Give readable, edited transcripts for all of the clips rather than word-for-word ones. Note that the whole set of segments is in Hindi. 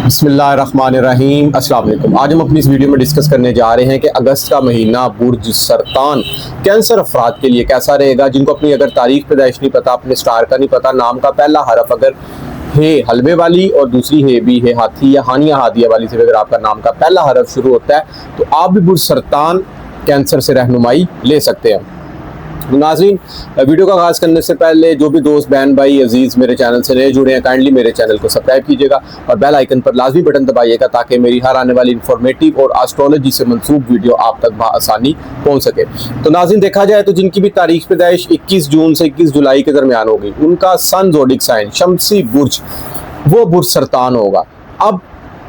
बिस्मिल्लाहिर्रहमानिर्रहीम। अस्सलाम वालेकुम। आज हम अपनी इस वीडियो में डिस्कस करने जा रहे हैं कि अगस्त का महीना बुर्ज सरतान कैंसर अफराद के लिए कैसा रहेगा, जिनको अपनी अगर तारीख पैदाइश नहीं पता, अपने स्टार का नहीं पता, नाम का पहला हरफ अगर है हलवे वाली और दूसरी है भी है हाथी या हानिया हादिया वाली से अगर आपका नाम का पहला हरफ शुरू होता है तो आप भी बुर्ज सरतान कैंसर से रहनुमाई ले सकते हैं। नाज़रीन, वीडियो का आगाज़ करने से पहले जो भी दोस्त बहन भाई अजीज़ मेरे चैनल से नए जुड़े हैं, काइंडली मेरे चैनल को सब्सक्राइब कीजिएगा और बेल आइकन पर लाजमी बटन दबाइएगा ताकि मेरी हर आने वाली इंफॉर्मेटिव और एस्ट्रोलॉजी से मंसूब वीडियो आप तक बआसानी पहुंच सके। तो नाज़रीन, देखा जाए तो जिनकी भी तारीख पैदाइश 21 जून से 21 जुलाई के दरमियान होगी, उनका सन ज़ोडिक साइन शमसी बुर्ज वो बुर्ज सरतान होगा। अब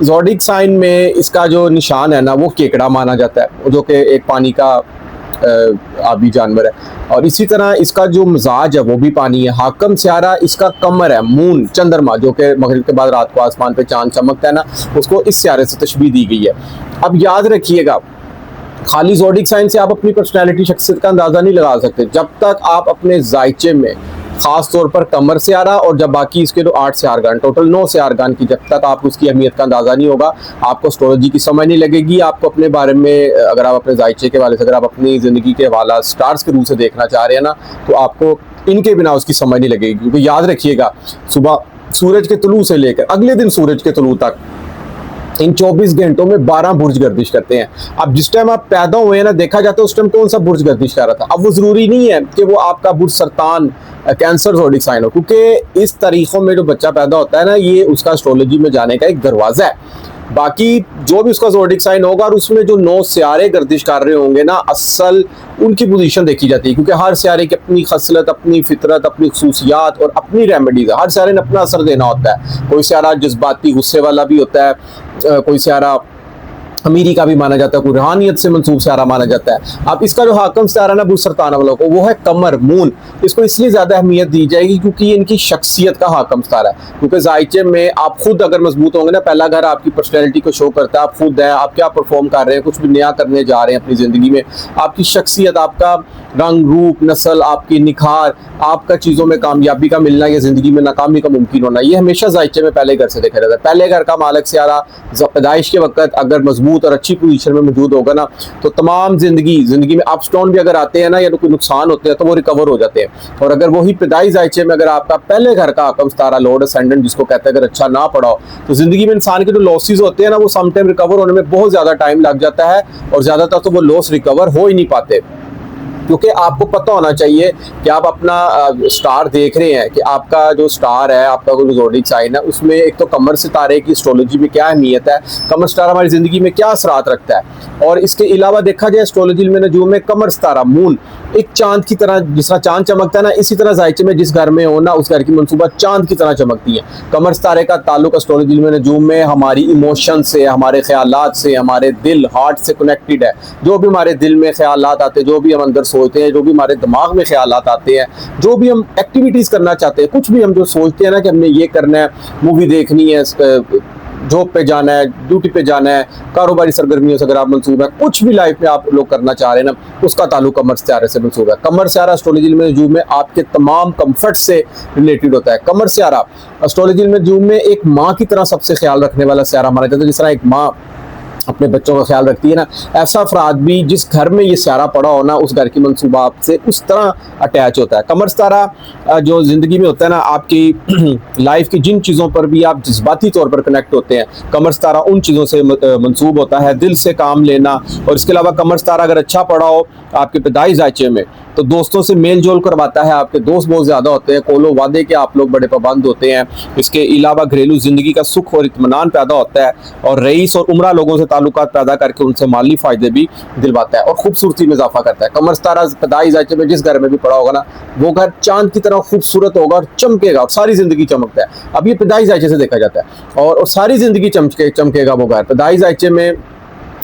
ज़ोडिक साइन में इसका जो निशान है ना, वो केकड़ा माना जाता है, जो कि एक पानी का आबी जानवर है, और इसी तरह इसका जो मिजाज है वो भी पानी है। हाकम स्यारा इसका कमर है, मून चंद्रमा, जो कि मगरिब के बाद रात को आसमान पे चांद चमकता है ना, उसको इस स्यारे से तशबीह दी गई है। अब याद रखिएगा, खाली ज़ोडिक साइन से आप अपनी पर्सनैलिटी शख्सियत का अंदाज़ा नहीं लगा सकते जब तक आप अपने जायचे में ख़ास तौर पर कमर से आरा और जब बाकी इसके तो 8 से आरगान, टोटल 9 से आरगान की जब तक आप उसकी अहमियत का अंदाज़ा नहीं होगा, आपको एस्ट्रोलॉजी की समझ नहीं लगेगी। आपको अपने बारे में, अगर आप अपने जायचे के वाले से, अगर आप अपनी ज़िंदगी के हवाला स्टार्स के रूप से देखना चाह रहे हैं ना, तो आपको इनके बिना उसकी समझ नहीं लगेगी। क्योंकि याद रखिएगा, सुबह सूरज के तुलू से लेकर अगले दिन सूरज के तुलू तक इन 24 घंटों में 12 बुर्ज गर्दिश करते हैं। अब जिस टाइम आप पैदा हुए हैं ना, देखा जाता है उस टाइम कौन सा बुर्ज गर्दिश कर रहा था। अब वो ज़रूरी नहीं है कि वो आपका बुर्ज सरतान कैंसर ज़ोडिक साइन हो, क्योंकि इस तारीखों में जो बच्चा पैदा होता है ना, ये उसका एस्ट्रोलॉजी में जाने का एक दरवाज़ा है। बाकी जो भी उसका ज़ोडिक साइन होगा और उसमें जो 9 सियारे गर्दिश कर रहे होंगे ना, असल उनकी पोजीशन देखी जाती है, क्योंकि हर सियारे की अपनी खसलत, अपनी फितरत, अपनी खसूसियात और अपनी रेमेडीज़ है। हर सियारे ने अपना असर देना होता है। कोई सियारा जज्बाती गुस्से वाला भी होता है, कोई सियारा अमीरी का भी माना जाता है, कोई रूहानियत से मंसूब सियारा माना जाता है। अब इसका जो हाकम सियारा ना बुर्ज सरतान वालों को, वो है कमर मून। इसको इसलिए ज़्यादा अहमियत दी जाएगी क्योंकि ये इनकी शख्सियत का हाकम सितारा है। क्योंकि जायचे में आप खुद अगर मजबूत होंगे ना, पहला घर आपकी पर्सनैलिटी को शो करता है। आप खुद हैं, आप क्या परफॉर्म कर रहे हैं, कुछ भी नया करने जा रहे हैं अपनी ज़िंदगी में, आपकी शख्सियत, आपका रंग रूप नस्ल, आपकी निखार, आपका चीज़ों में कामयाबी का मिलना या ज़िंदगी में नाकामी का मुमकिन होना, ये हमेशा जायचे में पहले घर से देखा जाता है। पहले घर का मालिक सियारा पैदाइश के वक्त अगर मजबूत और अच्छी पोजीशन में मौजूद होगा ना, तो तमाम ज़िंदगी में अप्स डाउन भी अगर आते हैं ना, या तो कोई नुकसान होते हैं तो वो रिकवर हो जाते हैं। और अगर वही पैदाइश जायचे में अगर आपका पहले घर का हाकम सितारा लॉर्ड असेंडेंट जिसको कहते हैं, अगर अच्छा ना पड़ा हो, तो ज़िंदगी में इंसान के जो लॉसेस होते हैं ना, वो समटाइम रिकवर होने में बहुत ज़्यादा टाइम लग जाता है और ज़्यादातर तो वो लॉस रिकवर हो ही नहीं पाते। क्योंकि आपको पता होना चाहिए कि आप अपना स्टार देख रहे हैं कि आपका जो स्टार है, आपका जो ज़ोडिक साइन है, उसमें एक तो कमर सितारे की एस्ट्रोलॉजी में क्या अहमियत है, कमर सितारा हमारी ज़िंदगी में क्या असरात रखता है। और इसके अलावा देखा जाए एस्ट्रोलॉजी में नजूम में कमर सितारा मून एक चांद की तरह, जिस तरह चांद चमकता है ना, इसी तरह जायचे में जिस घर में हो ना, उस घर की मनसूबा चांद की तरह चमकती है। कमर सितारे का ताल्लुक एस्ट्रोलॉजी में नजूम में हमारी इमोशन से, हमारे ख्यालात से, हमारे दिल हार्ट से कनेक्टेड है। जो भी हमारे दिल में ख्यालात आते हैं, जो भी हम अंदर सोचते हैं, जो भी हमारे दिमाग में ख्यालात आते हैं, जो भी हम एक्टिविटीज़ करना चाहते हैं, कुछ भी हम जो सोचते हैं ना कि हमने ये करना है, मूवी देखनी है, जॉब पे जाना है, ड्यूटी पे जाना है, कारोबारी सरगर्मियों से अगर आप मंसूब है, कुछ भी लाइफ में आप लोग करना चाह रहे हैं ना, उसका ताल्लुक कमर सितारे से मंसूब है। कमर सितारा एस्ट्रोलॉजी में नजूम में आपके तमाम कंफर्ट से रिलेटेड होता है। कमर सितारा एस्ट्रोलॉजी में नजूम में एक माँ की तरह सबसे ख्याल रखने वाला सितारा माना जाता है। जिस तरह एक माँ अपने बच्चों का ख्याल रखती है ना, ऐसा अफराद भी जिस घर में ये सितारा पड़ा हो ना, उस घर की मनसूबा आपसे उस तरह अटैच होता है। कमर सितारा जो ज़िंदगी में होता है ना, आपकी लाइफ की जिन चीज़ों पर भी आप जज्बाती तौर पर कनेक्ट होते हैं, कमर सितारा उन चीज़ों से मंसूब होता है। दिल से काम लेना, और इसके अलावा कमर सितारा अगर अच्छा पड़ा हो आपके पैदाइश जायचे में, तो दोस्तों से मेल जोल करवाता है। आपके दोस्त बहुत ज़्यादा होते हैं, कोलो वादे के आप लोग बड़े पाबंद होते हैं। इसके अलावा घरेलू ज़िंदगी का सुख और इत्मीनान पैदा होता है, और रईस और उमरा लोगों से ताल्लुकात पैदा करके उनसे माली फ़ायदे भी दिलवाता है और खूबसूरती में इजाफा करता है। कमर सितारा पैदाइश जायचे में जिस घर में भी पड़ा होगा ना, वो घर चांद की तरह खूबसूरत होगा और चमकेगा, और सारी ज़िंदगी चमकता है। अब ये पैदाइश जायचे से देखा जाता है, और सारी ज़िंदगी चमकेगा वो घर। पैदाइश जायचे में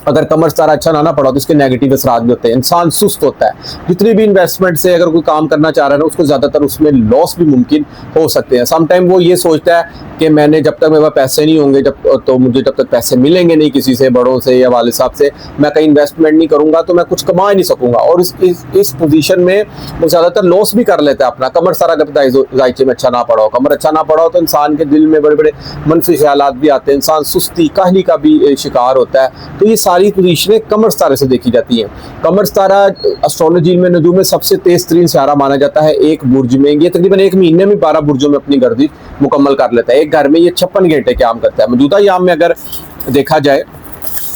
अगर कमर सितारा अच्छा ना पड़ा तो इसके नेगेटिव असरात भी होते हैं। इंसान सुस्त होता है, जितनी भी इन्वेस्टमेंट से अगर कोई काम करना चाह रहा है ना, उसको ज़्यादातर उसमें लॉस भी मुमकिन हो सकते हैं। समटाइम वो ये सोचता है कि मैंने जब तक मेरे पास पैसे नहीं होंगे, तो मुझे जब तक पैसे मिलेंगे नहीं किसी से, बड़ों से या वालिद साहब से, मैं कहीं इन्वेस्टमेंट नहीं करूँगा तो मैं कुछ कमा ही नहीं सकूँगा। और इस पोजीशन में वो ज़्यादातर लॉस भी कर लेता है अपना। कमर सितारा अगर जायचे में अच्छा ना पड़ा हो, कमर अच्छा ना पड़ा हो, तो इंसान के दिल में बड़े बड़े मनफी ख्यालात भी आते हैं, इंसान सुस्ती काहली का भी शिकार होता है। तो ये सारी पोजीशनें कमर सितारे से देखी जाती हैं। कमर सितारा एस्ट्रोलॉजी में, नजूम में सबसे तेज तरीन सितारा माना जाता है एक बुर्ज में। ये तकरीबन एक महीने में 12 बुर्जों में अपनी गर्दिश मुकम्मल कर लेता है। एक घर में ये 56 घंटे काम करता है। मौजूदा याम में अगर देखा जाए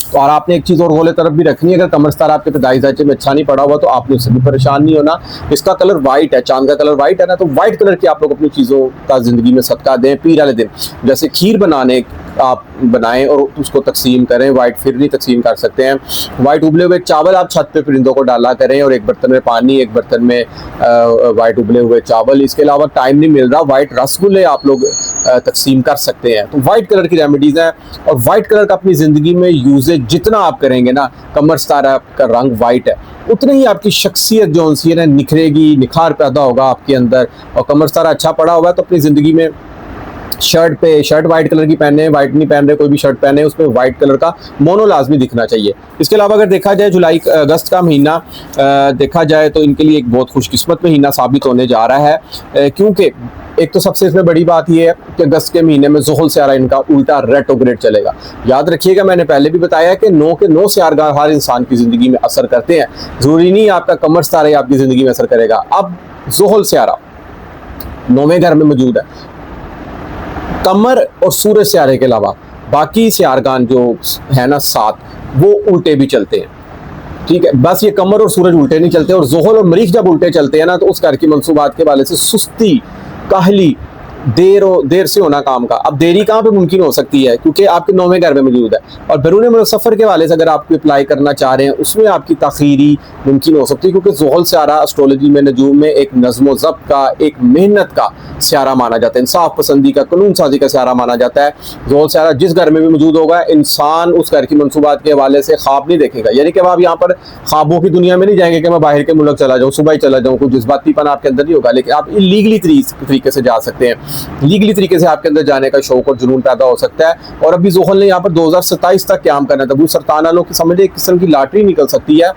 तो, और आपने एक चीज़ और गोले तरफ भी रखनी है, अगर कमर सितारा आपके पैदाइश जायचे में अच्छा नहीं पड़ा हुआ तो आपने उससे भी परेशान नहीं होना। इसका कलर वाइट है, चांद का कलर वाइट है ना, तो वाइट कलर की आप लोग अपनी चीज़ों का ज़िंदगी में सदका दें। पीर वाले दिन जैसे खीर आप बनाएं और उसको तकसीम करें, वाइट फिरनी तकसीम कर सकते हैं। वाइट उबले हुए चावल आप छत पे परिंदों को डाला करें, और एक बर्तन में पानी, एक बर्तन में वाइट उबले हुए चावल। इसके अलावा टाइम नहीं मिल रहा, वाइट रसगुल्ले आप लोग तकसीम कर सकते हैं। तो वाइट कलर की रेमेडीज़ हैं, और वाइट कलर का अपनी ज़िंदगी में यूजेज जितना आप करेंगे ना, कमर सितारा का रंग वाइट है, उतनी ही आपकी शख्सियत जो सी है ना निखरेगी, निखार पैदा होगा आपके अंदर। और कमर सितारा अच्छा पड़ा हुआ है तो अपनी ज़िंदगी में शर्ट वाइट कलर की पहने, वाइट नहीं पहन रहे कोई भी शर्ट पहने, उसमें वाइट कलर का मोनो लाजमी दिखना चाहिए। इसके अलावा अगर देखा जाए जुलाई अगस्त का महीना देखा जाए तो इनके लिए एक बहुत खुशकिस्मत महीना साबित होने जा रहा है, क्योंकि एक तो सबसे इसमें बड़ी बात यह है कि अगस्त के महीने में ज़ुहल सियारा इनका उल्टा रेट्रोग्रेड चलेगा। याद रखिएगा, मैंने पहले भी बताया कि 9 के 9 सियारगाह हर इंसान की ज़िंदगी में असर करते हैं। ज़रूरी नहीं आपका कमर सितारा ही आपकी ज़िंदगी में असर करेगा। अब ज़ुहल सियारा 9वें घर में मौजूद है। कमर और सूरज सियारे के अलावा बाकी सियारगान जो है ना 7, वो उल्टे भी चलते हैं। ठीक है, बस ये कमर और सूरज उल्टे नहीं चलते। और ज़ुहल और मरीख जब उल्टे चलते हैं ना, तो उस घर की मंसूबात के वाले से सुस्ती, काहली, देर से होना काम का। अब देरी कहाँ पे मुमकिन हो सकती है, क्योंकि आपके 9वें घर में मौजूद है। और बैरून मुल्क सफ़र के वाले से अगर आप अप्लाई करना चाह रहे हैं, उसमें आपकी ताख़ीरी मुमकिन हो सकती है, क्योंकि ज़ुहल सियारा एस्ट्रोलॉजी में नजूम में एक नज़्म व ज़ब्त का, एक मेहनत का सियारा माना जाता है, इंसाफ पसंदी का, कानून साजी का सियारा माना जाता है। ज़ुहल सियारा जिस घर में भी मौजूद होगा, इंसान उस घर की मंसूबात के हवाले से ख्वाब नहीं देखेगा। यानी कि आप यहाँ पर ख्वाबों की दुनिया में नहीं जाएंगे कि मैं बाहर के मुल्क चला जाऊँ, सुबह ही चला जाऊँ, कुछ जज्बातीपन आपके अंदर नहीं होगा। लेकिन आप इलीगली तरीके से जा सकते हैं, लीगली तरीके से आपके अंदर जाने का शौक और जुनून पैदा हो सकता है। और अभी ज़ुहल ने यहाँ पर 2027 तक क़याम करना था। वो सरतान वालों की समझे एक किस्म की लॉटरी निकल सकती है,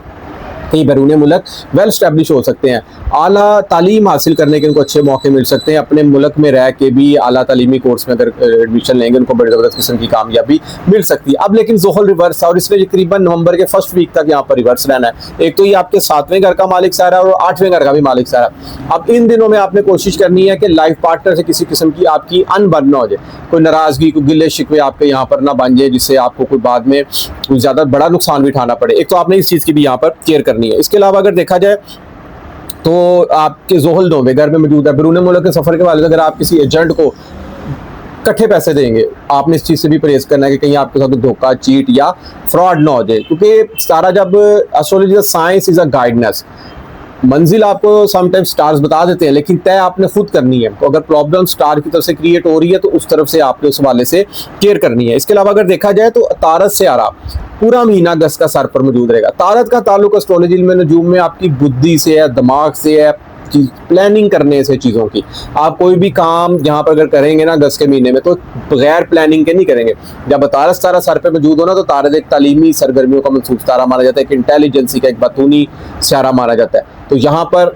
कहीं बैरून मुल्क वेल स्टैब्लिश हो सकते हैं। आला तालीम हासिल करने के उनको अच्छे मौके मिल सकते हैं। अपने मुल्क में रह के भी आला तालीमी कोर्स में अगर एडमिशन लेंगे, उनको बड़ी ज़बरदस्त किस्म की कामयाबी मिल सकती है। अब लेकिन ज़ुहल रिवर्स है, और इसलिए तकरीबन नवंबर के फर्स्ट वीक तक यहाँ पर रिवर्स रहना है। एक तो ये आपके 7वें घर का मालिक सारा है, और 8वें घर का भी मालिक सारा। अब इन दिनों में आपने कोशिश करनी है कि लाइफ पार्टनर से किसी किस्म की आपकी अनबन ना हो जाए, कोई नाराज़गी, कोई गिले शिकवे आपके यहाँ पर ना बन जाए, जिससे आपको कोई बाद में ज़्यादा बड़ा नुकसान भी उठाना पड़े। एक तो आपने इस चीज़ की भी यहाँ पर केयर करनी है। इसके अलावा अगर देखा जाए तो आपके ज़ुहल 9वें घर में मौजूद है। बैरून मुल्क के सफ़र के वाले अगर आप किसी एजेंट को इकट्ठे पैसे देंगे, आपने इस चीज़ से भी परहेज़ करना है कि कहीं आपके साथ धोखा, चीट या फ्रॉड ना हो जाए, क्योंकि सारा जब astrology science is a guidance, मंजिल आपको समटाइम्स स्टार्स बता देते हैं, लेकिन तय आपने खुद करनी है। तो अगर प्रॉब्लम स्टार की तरफ से क्रिएट हो रही है तो उस तरफ से आपने उस वाले से केयर करनी है। इसके अलावा अगर देखा जाए तो तारत सियारा पूरा महीना अगस्त का सर पर मौजूद रहेगा। तारत का ताल्लुक एस्ट्रोलॉजी में नजूम में आपकी बुद्धि से है, दिमाग से है, प्लानिंग करने से चीज़ों की। आप कोई भी काम यहाँ पर अगर करेंगे ना अगस्त के महीने में, तो बगैर प्लानिंग के नहीं करेंगे। जब तारत सितारा सर पे मौजूद हो ना, तो तारत एक तालीमी सरगर्मियों का मनसूब सितारा माना जाता है, एक इंटेलिजेंसी का, एक बतूनी सितारा माना जाता है। तो यहाँ पर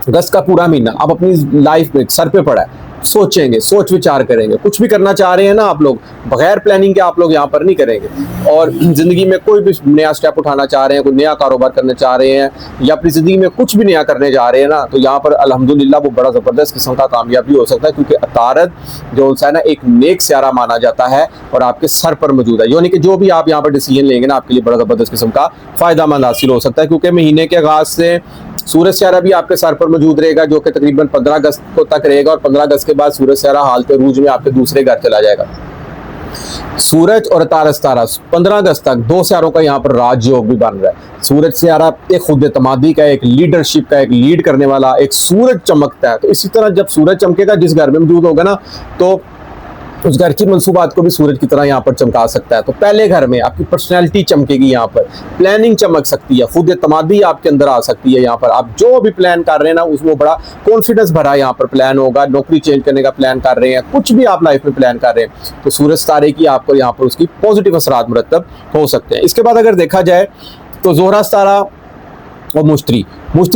अगस्त का पूरा महीना आप अपनी लाइफ में सर पे पड़ा है, सोचेंगे, सोच विचार करेंगे। कुछ भी करना चाह रहे हैं ना आप लोग, बगैर प्लानिंग के आप लोग यहाँ पर नहीं करेंगे। और ज़िंदगी में कोई भी नया स्टेप उठाना चाह रहे हैं, कोई नया कारोबार करना चाह रहे हैं, या अपनी ज़िंदगी में कुछ भी नया करने जा रहे हैं ना, तो यहाँ पर अल्हम्दुलिल्लाह वो बड़ा ज़बरदस्त किस्म का कामयाबी हो सकता है, क्योंकि तारत जो है ना एक नेक सियारा माना जाता है और आपके सर पर मौजूद है। यानी कि जो भी आप यहाँ पर डिसीजन लेंगे ना, आपके लिए बड़ा ज़बरदस्त किस्म का फ़ायदा मंद हासिल हो सकता है, क्योंकि महीने के आगाज़ से सूरज सियारा भी आपके सर पर मौजूद रहेगा, जो कि तकरीबन 15 अगस्त को तक रहेगा। और 15 अगस्त के बाद सूरज सियारा हालत रूज में आपके दूसरे घर चला जाएगा। सूरज और तारस तारा 15 अगस्त तक 2 सियारों का यहाँ पर राजयोग भी बन रहा है। सूरज सियारा एक खुद एतमादी का, एक लीडरशिप का, एक लीड करने वाला, एक सूरज चमकता है। तो इसी तरह जब सूरज चमकेगा जिस घर में मौजूद होगा ना, तो उस घर की मंसूबात को भी सूरज की तरह यहाँ पर चमका सकता है। तो पहले घर में आपकी पर्सनैलिटी चमकेगी, यहाँ पर प्लानिंग चमक सकती है, खुद एतमादी आपके अंदर आ सकती है। यहाँ पर आप जो भी प्लान कर रहे हैं ना, उसमें बड़ा कॉन्फिडेंस भरा यहाँ पर प्लान होगा। नौकरी चेंज करने का प्लान कर रहे हैं, कुछ भी आप लाइफ में प्लान कर रहे हैं, तो सूरज सितारे की आपको यहाँ पर उसकी पॉजिटिव असरात मुरतब हो सकते हैं। इसके बाद अगर देखा जाए तो ज़ोहरा सितारा और मुश्तरी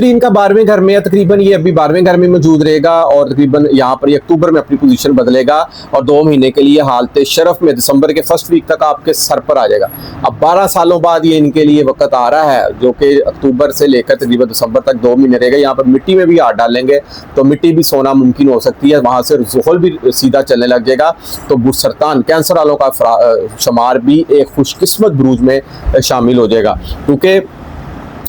इनका 12वें घर में है तकरीबन, ये अभी 12वें घर में मौजूद रहेगा और तकरीबन यहाँ पर ये अक्टूबर में अपनी पोजीशन बदलेगा और 2 महीने के लिए हालत शरफ में दिसंबर के फर्स्ट वीक तक आपके सर पर आ जाएगा। अब 12 सालों बाद ये इनके लिए वक्त आ रहा है, जो कि अक्टूबर से लेकर तकरीबन दिसंबर तक 2 महीने रहेगा। यहाँ पर मिट्टी में भी हाथ डालेंगे तो मिट्टी भी सोना मुमकिन हो सकती है, वहाँ से ज़ुहल भी सीधा चलने लग जाएगा। तो बुरसरतान कैंसर वालों का शुमार भी एक खुशकिस्मत बुरूज में शामिल हो जाएगा, क्योंकि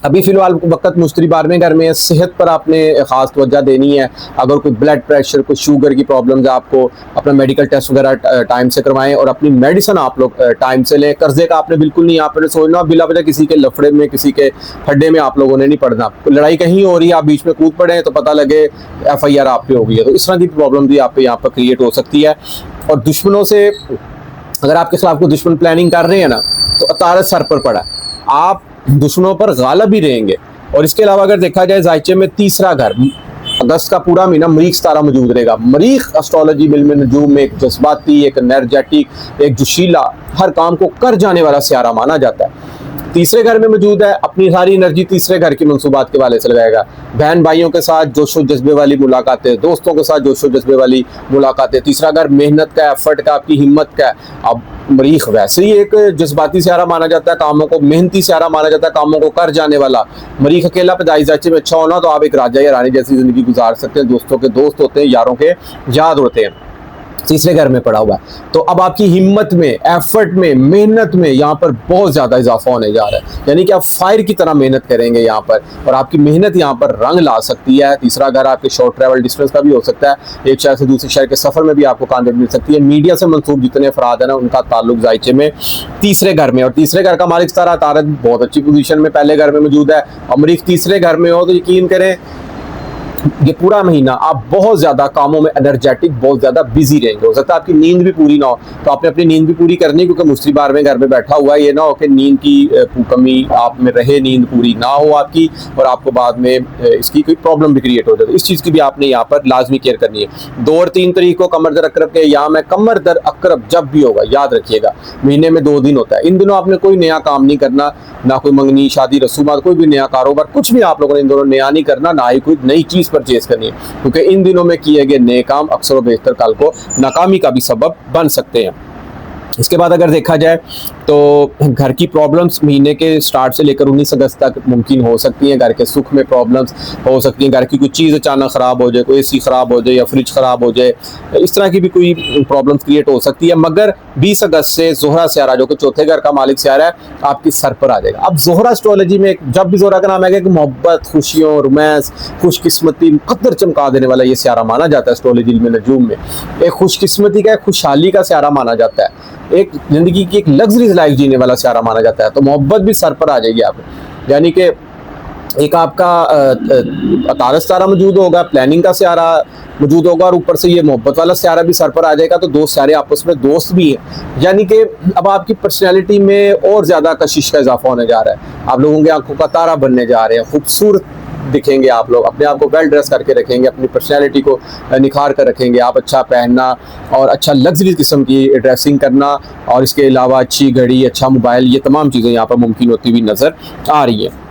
अभी फिलहाल वक्त मुश्तरी 12वें घर में है। सेहत पर आपने ख़ास तवज्जो देनी है। अगर कोई ब्लड प्रेशर, कोई शुगर की प्रॉब्लम्स है, आपको अपना मेडिकल टेस्ट वगैरह टाइम से करवाएं और अपनी मेडिसिन आप लोग टाइम से लें। कर्जे का आपने बिल्कुल नहीं यहाँ पर सोचना, बिला वजह किसी के लफड़े में, किसी के खड्डे में आप लोगों ने नहीं पड़ना। लड़ाई कहीं हो रही है, आप बीच में कूद पड़े तो पता लगे FIR आप पे हो गई है, तो इस तरह की प्रॉब्लम भी आप पे यहाँ पर क्रिएट हो सकती है। और दुश्मनों से अगर आपके खिलाफ कोई दुश्मन प्लानिंग कर रहे हैं ना, तो अतारत सर पर पड़ा, आप दुश्मनों पर गालिब भी रहेंगे। और इसके अलावा अगर देखा जाए जायचे में 3रा घर, अगस्त का पूरा महीना मरीख सितारा मौजूद रहेगा। मरीख एस्ट्रोलॉजी इल्म नजूम में एक जज्बाती, एक एनर्जेटिक, एक जोशीला, हर काम को कर जाने वाला सियारा माना जाता है। 3रे घर में मौजूद है, अपनी सारी एनर्जी 3रे घर की मंसूबात के वाले से लगाएगा। बहन भाइयों के साथ जोशो जज्बे वाली मुलाकातें, दोस्तों के साथ जोशो जज्बे वाली मुलाकातें। 3रा घर मेहनत का, एफर्ट का, आपकी हिम्मत का। अब मरीख वैसे ही एक जज्बाती सियारा माना जाता है, कामों को मेहनती सियारा माना जाता है, कामों को कर जाने वाला। मरीख अकेला पैदाइश जायचे में अच्छा होना तो आप एक राजा या रानी जैसी जिंदगी गुजार सकते हैं। दोस्तों के दोस्त होते हैं, यारों के याद होते हैं। 3रे घर में पड़ा हुआ है, तो अब आपकी हिम्मत में, एफर्ट में, मेहनत में यहाँ पर बहुत ज़्यादा इजाफा होने जा रहा है। यानी कि आप फायर की तरह मेहनत करेंगे यहाँ पर, और आपकी मेहनत यहाँ पर रंग ला सकती है। 3रा घर आपके शॉर्ट ट्रैवल डिस्टेंस का भी हो सकता है, एक शहर से दूसरे शहर के सफ़र में भी आपको कामयाबी मिल सकती है। मीडिया से मंसूब जितने अफराद हैं ना, उनका ताल्लुक जायचे में 3रे घर में, और 3रे घर का मालिक सितारा तारक बहुत अच्छी पोजीशन में पहले घर में मौजूद है। अमरीक 3रे घर में हो तो यकीन करें ये पूरा महीना आप बहुत ज़्यादा कामों में एनर्जेटिक, बहुत ज़्यादा बिजी रहेंगे। हो सकता है आपकी नींद भी पूरी ना हो, तो आपने अपनी नींद भी पूरी करनी, क्योंकि मुश्तरी 12वें घर में बैठा हुआ है। ये ना हो कि नींद की कमी आप में रहे, नींद पूरी ना हो आपकी, और आपको बाद में इसकी कोई प्रॉब्लम भी क्रिएट हो जाए। इस चीज़ की भी आपने यहाँ पर लाजमी केयर करनी है। 2 और 3 तारीख को कमर दर अकरब के, यहाँ में कमर दर अकरब जब भी होगा याद रखिएगा, महीने में 2 दिन होता है। इन दिनों आपने कोई नया काम नहीं करना, ना कोई मंगनी, शादी, रसूमात, कोई भी नया कारोबार, कुछ भी आप लोगों ने इन दोनों नया नहीं करना, ना ही कोई नई चीज़ परचेज करनी है, क्योंकि इन दिनों में किए गए नए काम अक्सर व बेहतर कल को नाकामी का भी सबब बन सकते हैं। इसके बाद अगर देखा जाए तो घर की प्रॉब्लम्स महीने के स्टार्ट से लेकर 19 अगस्त तक मुमकिन हो सकती हैं। घर के सुख में प्रॉब्लम्स हो सकती हैं, घर की कोई चीज़ अचानक ख़राब हो जाए, कोई AC ख़राब हो जाए या फ्रिज ख़राब हो जाए, इस तरह की भी कोई प्रॉब्लम्स क्रिएट हो सकती है। मगर 20 अगस्त से ज़ोहरा सियारा, जो कि 4थे घर का मालिक सियारा है, आपकी सर पर आ जाएगा। अब ज़ोहरा एस्ट्रोलॉजी में जब भी ज़ोहरा का नाम आएगा कि मोहब्बत, खुशियों, रोमांस, खुशकिस्मती, मुकद्दर चमका देने वाला ये सियारा माना जाता है एस्ट्रोलॉजी इल्म नजूम में। एक खुशकिस्मती का, एक खुशहाली का सियारा माना जाता है, एक जिंदगी की एक लग्जरीज लाइफ जीने वाला सियारा माना जाता है। तो मोहब्बत भी सर पर आ जाएगी आप, यानी कि एक आपका अतारस सियारा मौजूद होगा, प्लानिंग का सियारा मौजूद होगा, और ऊपर से ये मोहब्बत वाला सियारा भी सर पर आ जाएगा। तो 2 सियारे आपस में दोस्त भी हैं, यानी कि अब आपकी पर्सनैलिटी में और ज़्यादा कशिश का इजाफा होने जा रहा है। आप लोगों की आंखों का तारा बनने जा रहे हैं, खूबसूरत दिखेंगे आप लोग, अपने आप को वेल ड्रेस करके रखेंगे, अपनी पर्सनैलिटी को निखार कर रखेंगे आप। अच्छा पहनना और अच्छा लग्जरी किस्म की ड्रेसिंग करना, और इसके अलावा अच्छी घड़ी, अच्छा मोबाइल, ये तमाम चीज़ें यहाँ पर मुमकिन होती हुई नज़र आ रही है।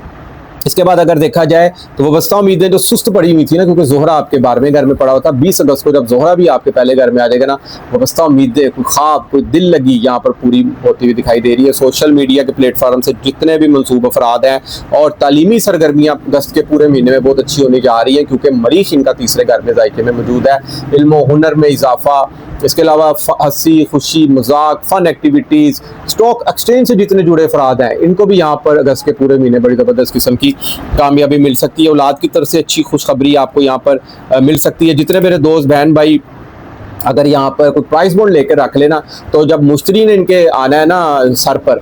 इसके बाद अगर देखा जाए तो वाबस्ता उम्मीदें जो सुस्त पड़ी हुई थी ना, क्योंकि ज़ोहरा आपके 12वें घर में पड़ा हुआ था, 20 अगस्त को जब ज़ोहरा भी आपके पहले घर में आ जाएगा ना, वाबस्ता उम्मीदें, कोई ख्वाब, कोई दिल लगी यहाँ पर पूरी होती हुई दिखाई दे रही है। सोशल मीडिया के प्लेटफार्म से जितने भी मनसूब अफराद हैं, और तालीमी सरगर्मियाँ अगस्त के पूरे महीने में बहुत अच्छी होने जा रही हैं, क्योंकि मरीख इनका 3रे घर में जायके में मौजूद है। इल्म हुनर में इजाफा, इसके अलावा हंसी खुशी, मजाक, फन एक्टिविटीज़, स्टॉक एक्सचेंज से जितने जुड़े अफराद हैं, इनको भी यहाँ पर अगस्त के पूरे महीने बड़ी ज़बरदस्त किस्म की कामयाबी मिल सकती है। औलाद की तरफ से अच्छी खुशखबरी आपको यहाँ पर मिल सकती है। जितने मेरे दोस्त, बहन भाई अगर यहाँ पर कोई प्राइस बॉन्ड लेकर रख लेना, तो जब मुश्तरी ने इनके आना है ना सर पर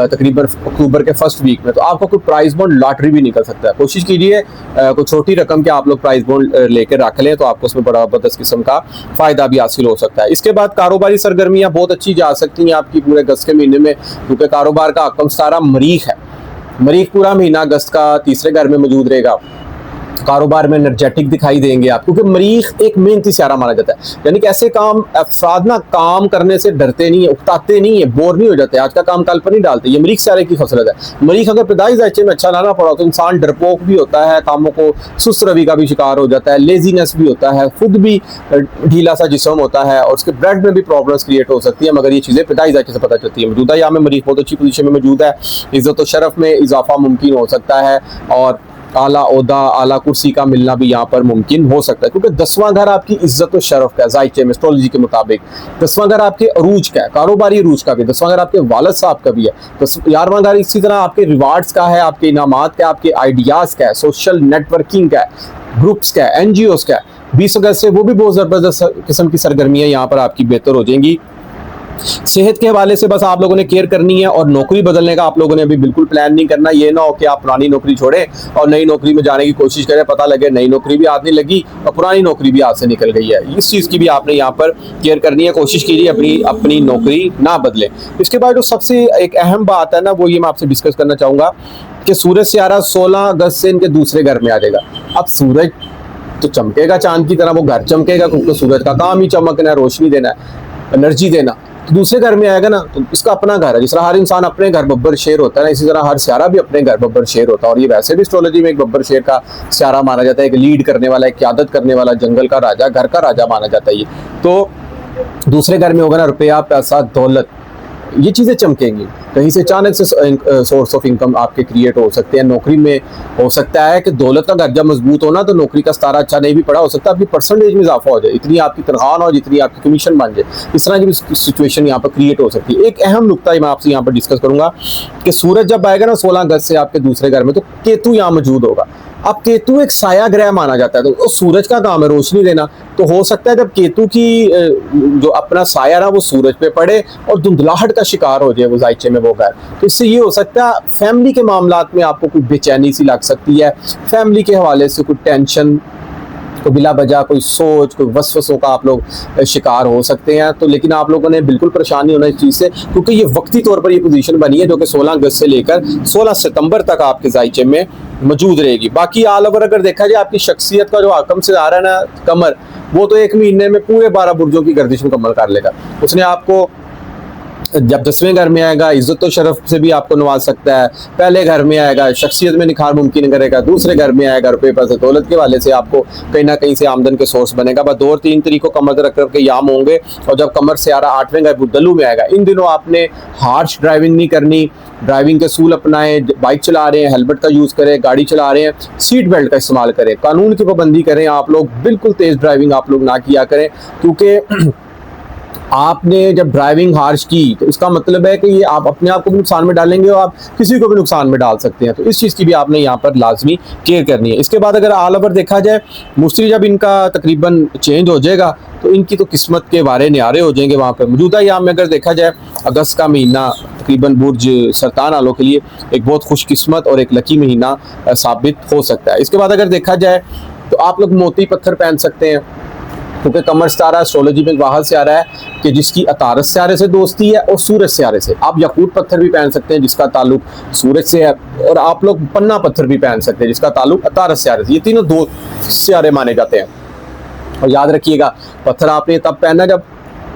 तकरीबन अक्टूबर के फर्स्ट वीक में, तो आपको कोई प्राइस बॉन्ड लॉटरी भी निकल सकता है। कोशिश कीजिए कोई छोटी रकम के आप लोग प्राइस बॉन्ड लेकर रख लें, तो आपको उसमें बड़ा जबरदस्त किस्म का फ़ायदा भी हासिल हो सकता है। इसके बाद कारोबारी सरगर्मियाँ बहुत अच्छी जा सकती हैं आपकी पूरे अगस्त के महीने में, क्योंकि कारोबार का हकम सितारा मरीख है। मरीख पूरा महीना अगस्त का तीसरे घर में मौजूद रहेगा। कारोबार में एनर्जेटिक दिखाई देंगे आप, क्योंकि मरीख एक मेहनती सियारा माना जाता है। यानी कि ऐसे काम अफराद ना काम करने से डरते नहीं है, उकताते नहीं है, बोर नहीं हो जाते, आज का काम कल पर नहीं डालते। ये मरीख सियारे की खसलत है। मरीख अगर पैदाइश जायचे में अच्छा लाना पड़ा तो इंसान डरपोक भी होता है, कामों को सुस्त रवि का भी शिकार हो जाता है, लेजीनेस भी होता है, खुद भी ढीला सा जिस्म होता है, और उसके ब्लड में भी प्रॉब्लम्स क्रिएट हो सकती है। मगर ये चीज़ें पैदाइश जायचे से पता चलती है। मौजूदा यहाँ में मरीख बहुत अच्छी पोजीशन में मौजूद है। इज्जत और शरफ में इजाफा मुमकिन हो सकता है, और आला ओहदा आला कुर्सी का मिलना भी यहाँ पर मुमकिन हो सकता है, क्योंकि 10वां घर आपकी इज्जत और शरफ का है। जायचे में एस्ट्रोलॉजी के मुताबिक 10वां घर आपके अरूज का है, कारोबारी अरूज का भी। 10वां घर आपके वालिद साहब का भी है। 11वां घर इसी तरह आपके रिवार्ड्स का है, आपके इनामात का, आपके आइडियाज़ का है, सोशल नेटवर्किंग का है, ग्रुप्स का है, NGOs का है। 20 अगस्त से वो भी बहुत ज़बरदस्त किस्म की सरगर्मियाँ यहाँ पर आपकी बेहतर हो जाएंगी। सेहत के हवाले से बस आप लोगों ने केयर करनी है, और नौकरी बदलने का आप लोगों ने अभी बिल्कुल प्लान नहीं करना। ये ना हो कि आप पुरानी नौकरी छोड़ें और नई नौकरी में जाने की कोशिश करें, पता लगे नई नौकरी भी हाथ नहीं लगी और पुरानी नौकरी भी हाथ से निकल गई है। इस चीज़ की भी आपने यहाँ पर केयर करनी है। कोशिश कीजिए अपनी नौकरी ना बदलें। इसके बाद जो सबसे एक अहम बात है ना, वो ये मैं आपसे डिस्कस करना चाहूँगा कि सूरज सियारा 16 अगस्त से इनके दूसरे घर में आ जाएगा। अब सूरज तो चमकेगा चांद की तरह, वो घर चमकेगा, क्योंकि सूरज का काम ही चमकना है, रोशनी देना है, एनर्जी देना। तो दूसरे घर में आएगा ना, तो इसका अपना घर है। जिस तरह हर इंसान अपने घर बब्बर शेर होता है ना, इसी तरह हर सियारा भी अपने घर बब्बर शेर होता है। और ये वैसे भी एस्ट्रोलॉजी में एक बब्बर शेर का सियारा माना जाता है, एक लीड करने वाला, एक क़यादत करने वाला, जंगल का राजा, घर का राजा माना जाता है ये। तो दूसरे घर में होगा ना रुपया, पैसा, दौलत, ये चीज़ें चमकेंगी। कहीं से अचानक से सोर्स ऑफ इनकम आपके क्रिएट हो सकते हैं। नौकरी में हो सकता है कि दौलत का दर्जा मजबूत होना, तो नौकरी का सितारा अच्छा नहीं भी पड़ा, हो सकता है आपकी परसेंटेज में इजाफा हो जाए, इतनी आपकी तनख्वाह ना हो जितनी आपकी कमीशन बन जाए। इस तरह की भी सिचुएशन यहाँ पर क्रिएट हो सकती है। एक अहम नुकता मैं आपसे यहाँ पर डिस्कस करूँगा कि सूरज जब आएगा ना 16 अगस्त से आपके दूसरे घर में, तो केतु यहाँ मौजूद होगा। अब केतु एक साया ग्रह माना जाता है, तो सूरज का काम है रोशनी देना। तो हो सकता है जब केतु की जो अपना साया ना वो सूरज पे पड़े और धुंधलाहट का शिकार हो जाए वो जायचे में वो घर, तो इससे ये हो सकता है फैमिली के मामलात में आपको कोई बेचैनी सी लग सकती है, फैमिली के हवाले से कोई टेंशन, कोई बिला वजह कोई सोच, कोई वसवसों का आप लोग शिकार हो सकते हैं। तो लेकिन आप लोगों ने बिल्कुल परेशान नहीं होना इस चीज़ से, क्योंकि ये वक्ती तौर पर ये पोजीशन बनी है जो कि 16 अगस्त से लेकर 16 सितंबर तक आपके जायचे में मौजूद रहेगी। बाकी ऑल ओवर अगर देखा जाए आपकी शख्सियत का जो आकम से आ रहा है ना कमर, वो तो एक महीने में पूरे 12 बुर्जों की गर्दिश मुकम्मल कर लेगा। उसने आपको जब 10वें घर में आएगा इज्जत और शरफ से भी आपको नवाज सकता है, पहले घर में आएगा शख्सियत में निखार मुमकिन करेगा, दूसरे घर में आएगा रुपये पैसे दौलत के वाले से आपको कहीं ना कहीं से आमदन के सोर्स बनेगा। बस 2 और 3 तरीकों कमर रख करके याम होंगे। और जब कमर से आ रहा 8वें घर बुद्दलू में आएगा, इन दिनों आपने हार्श ड्राइविंग नहीं करनी, ड्राइविंग के असूल अपनाएं, बाइक चला रहे हैं हेलमेट का यूज़ करें, गाड़ी चला रहे हैं सीट बेल्ट का इस्तेमाल करें, कानून की पाबंदी करें आप लोग, बिल्कुल तेज़ ड्राइविंग आप लोग ना किया करें, क्योंकि आपने जब ड्राइविंग हार्श की तो इसका मतलब है कि ये आप अपने आप को भी नुकसान में डालेंगे और आप किसी को भी नुकसान में डाल सकते हैं। तो इस चीज़ की भी आपने यहाँ पर लाजमी केयर करनी है। इसके बाद अगर ऑल ओवर देखा जाए, मुश्तरी जब इनका तकरीबन चेंज हो जाएगा तो इनकी तो किस्मत के बारे न्यारे हो जाएंगे वहाँ पर। मौजूदा यहाँ में अगर देखा जाए अगस्त का महीना तकरीबन बुर्ज सरतान वालों के लिए एक बहुत खुशकिस्मत और एक लकी महीना साबित हो सकता है। इसके बाद अगर देखा जाए तो आप लोग मोती पत्थर पहन सकते हैं, क्योंकि कमर सितारा एस्ट्रोलॉजी में बाहर से आ रहा है कि जिसकी अतारस सियारे से दोस्ती है और सूरज सियारे से। आप याकूत पत्थर भी पहन सकते हैं जिसका ताल्लुक सूरज से है, और आप लोग पन्ना पत्थर भी पहन सकते हैं जिसका ताल्लुक अतारस सियारे से। ये तीनों दो सियारे माने जाते हैं। और याद रखिएगा पत्थर आपने तब पहना जब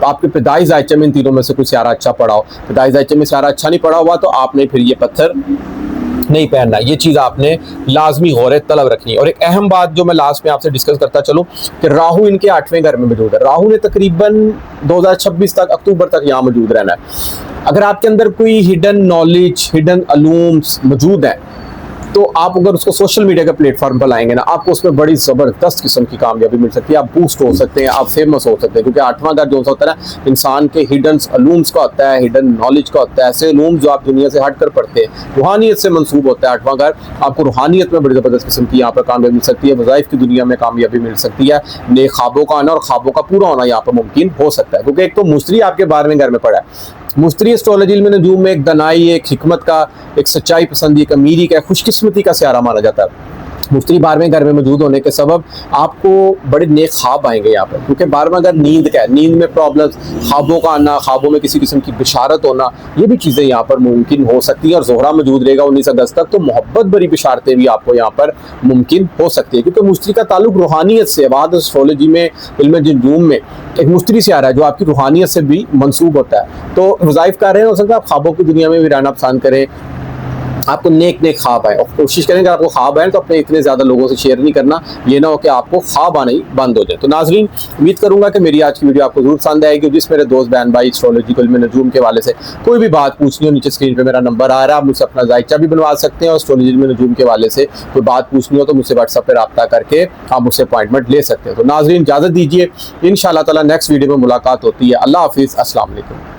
आपके पैदाइश जायचे में इन तीनों में से कोई सियारा अच्छा पड़ा हो। पैदाइश जायचे में सियारा अच्छा नहीं पड़ा हुआ तो आपने फिर ये पत्थर नहीं पहनना। ये चीज़ आपने लाजमी गौर तलब रखनी है। और एक अहम बात जो मैं लास्ट में आपसे डिस्कस करता चलूँ कि राहु इनके 8वें घर में मौजूद है। राहु ने तकरीबन 2026 तक अक्टूबर तक यहाँ मौजूद रहना है। अगर आपके अंदर कोई हिडन नॉलेज, हिडन अलूम्स मौजूद है तो आप अगर उसको सोशल मीडिया के प्लेटफॉर्म पर लाएंगे ना, आपको उसमें बड़ी ज़बरदस्त किस्म की कामयाबी मिल सकती है। आप बूस्ट हो सकते हैं, आप फेमस हो सकते हैं, क्योंकि आठवां घर जो होता है ना, इंसान के हिडन अलूम्स का होता है, हिडन नॉलेज का होता है, ऐसे अलूम जो आप दुनिया से हट कर पढ़ते हैं, रूहानियत से मंसूब होता है आठवां घर। आपको रूहानियत में बड़ी ज़बरदस्त किस्म की यहाँ पर कामयाबी मिल सकती है, वज़ाइफ की दुनिया में कामयाबी मिल सकती है, नेक ख्वाबों का आना और ख्वाबों का पूरा होना यहाँ पर मुमकिन हो सकता है। क्योंकि एक तो मुश्तरी आपके 12वें घर में पड़ा है। मुश्तरी एस्ट्रोलॉजी में नजूम में एक दनाई, एक हिकमत का, एक सच्चाई पसंदी, एक अमीरी का, खुशकिस्मती का सियारा माना जाता है। मुश्तरी 12वें घर में मौजूद होने के सबब आपको बड़े नेक ख्वाब आएंगे यहाँ पर, क्योंकि 12वां घर नींद का है। नींद में प्रॉब्लम्स, ख्वाबों का आना, ख्वाबों में किसी किस्म की बिशारत होना, ये भी चीज़ें यहाँ पर मुमकिन हो सकती हैं। और ज़ोहरा मौजूद रहेगा 19 अगस्त तक, तो मोहब्बत भरी बिशारतें भी आपको यहाँ पर मुमकिन हो सकती है, क्योंकि मुश्तरी का ताल्लुक रूहानियत से, बाद एस्ट्रोलॉजी में, इल्म नजूम में एक मुश्तरी से आ रहा है जो आपकी रूहानियत से भी मंसूब होता है। तो वज़ाइफ कर रहे हैं, हो सकता है आप ख्वाबों की दुनिया में भी रहना पसंद करें, आपको नेक नेक ख्वाब आए, और कोशिश करें कि आपको ख्वाब आए तो अपने इतने ज़्यादा लोगों से शेयर नहीं करना, ये ना हो कि आपको ख्वाब आना ही बंद हो जाए। तो नाजरीन, उम्मीद करूंगा कि मेरी आज की वीडियो आपको जरूर पसंद आएगी। जिस मेरे दोस्त बहन भाई एस्ट्रोलॉजी को, इल्म नजूम के वाले से कोई भी बात पूछनी हो, नीचे स्क्रीन पे मेरा नंबर आ रहा है, आप मुझसे अपना जायचा भी बनवा सकते हैं। और एस्ट्रोलॉजी इल्म नजूम के वाले से कोई बात पूछनी हो तो मुझसे व्हाट्सएप पर रब्ता करके आप मुझसे अपॉइंटमेंट ले सकते हैं। तो नाजरीन, इजाज़त दीजिए, इंशाअल्लाह ताला नेक्स्ट वीडियो में मुलाकात होती है। अल्लाह हाफिज़, अस्सलाम वालेकुम।